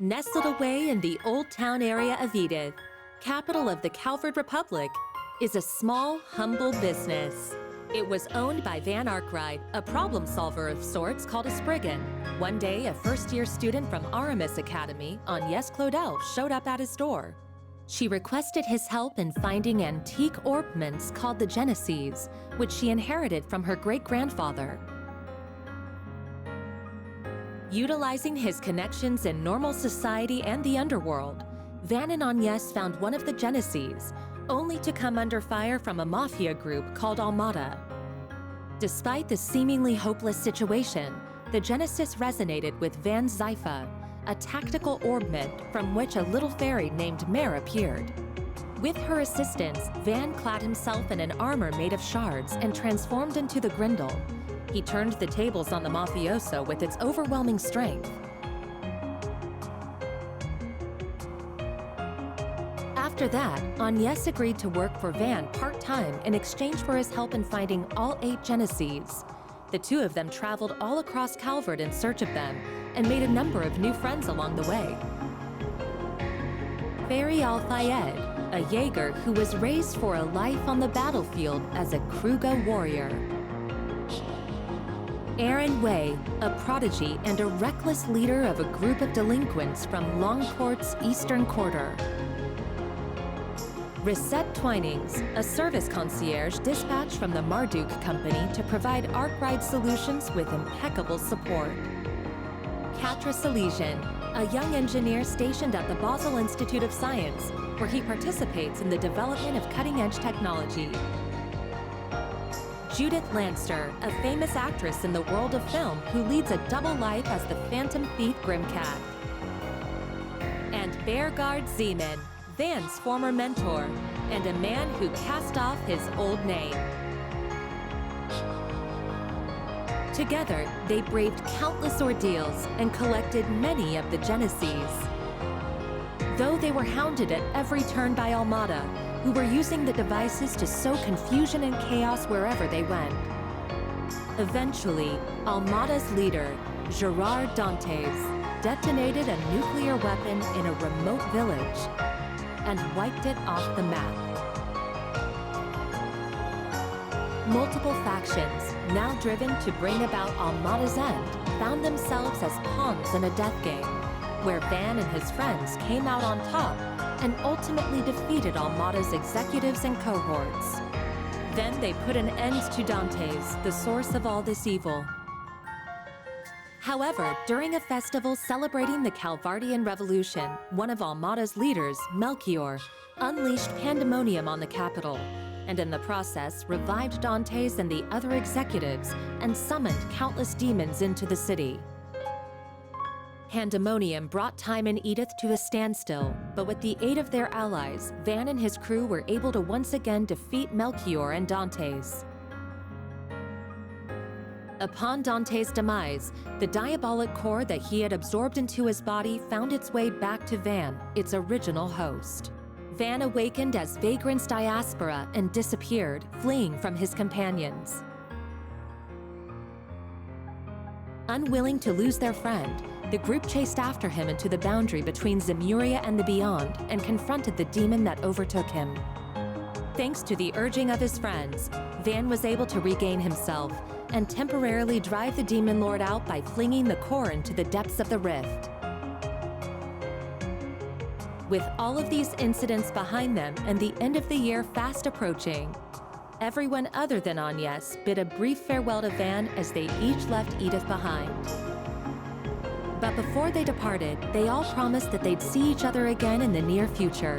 Nestled away in the Old Town area of Edith, capital of the Calvert Republic, is a small, humble business. It was owned by Van Arkwright, a problem solver of sorts called a Spriggan. One day, a first-year student from Aramis Academy, Agnès Claudel, showed up at his door. She requested his help in finding antique ornaments called the Genesees, which she inherited from her great-grandfather. Utilizing his connections in normal society and the underworld, Van and Agnès found one of the Genesees, only to come under fire from a mafia group called Almada. Despite the seemingly hopeless situation, the Genesis resonated with Van's Zypha, a tactical ornament from which a little fairy named Mare appeared. With her assistance, Van clad himself in an armor made of shards and transformed into the Grindel. He turned the tables on the mafioso with its overwhelming strength. After that, Agnès agreed to work for Van part-time in exchange for his help in finding all 8 Genesees. The two of them traveled all across Calvert in search of them and made a number of new friends along the way. Fairy Al-Fayed, a Jaeger who was raised for a life on the battlefield as a Kruga warrior. Aaron Way, a prodigy and a reckless leader of a group of delinquents from Longport's Eastern Quarter. Risette Twinings, a service concierge dispatched from the Marduk Company to provide Arkwright solutions with impeccable support. Katra Salesian, a young engineer stationed at the Basel Institute of Science, where he participates in the development of cutting-edge technology. Judith Lanster, a famous actress in the world of film who leads a double life as the Phantom Thief Grimcat. And Beargard Zeman, Van's former mentor, and a man who cast off his old name. Together, they braved countless ordeals and collected many of the Genesees. Though they were hounded at every turn by Almada, who were using the devices to sow confusion and chaos wherever they went. Eventually, Almada's leader, Gerard Dantes, detonated a nuclear weapon in a remote village and wiped it off the map. Multiple factions, now driven to bring about Almada's end, found themselves as pawns in a death game, where Van and his friends came out on top and ultimately defeated Almada's executives and cohorts. Then they put an end to Dantes, the source of all this evil. However, during a festival celebrating the Calvardian Revolution, one of Almada's leaders, Melchior, unleashed pandemonium on the capital, and in the process revived Dantes and the other executives and summoned countless demons into the city. Pandemonium brought time in Edith to a standstill, but with the aid of their allies, Van and his crew were able to once again defeat Melchior and Dantes. Upon Dantes' demise, the diabolic core that he had absorbed into his body found its way back to Van, its original host. Van awakened as Vagrant's diaspora and disappeared, fleeing from his companions. Unwilling to lose their friend, the group chased after him into the boundary between Zemuria and the Beyond and confronted the demon that overtook him. Thanks to the urging of his friends, Van was able to regain himself and temporarily drive the Demon Lord out by flinging the core into the depths of the rift. With all of these incidents behind them and the end of the year fast approaching, everyone other than Agnès bid a brief farewell to Van as they each left Edith behind. But before they departed, they all promised that they'd see each other again in the near future.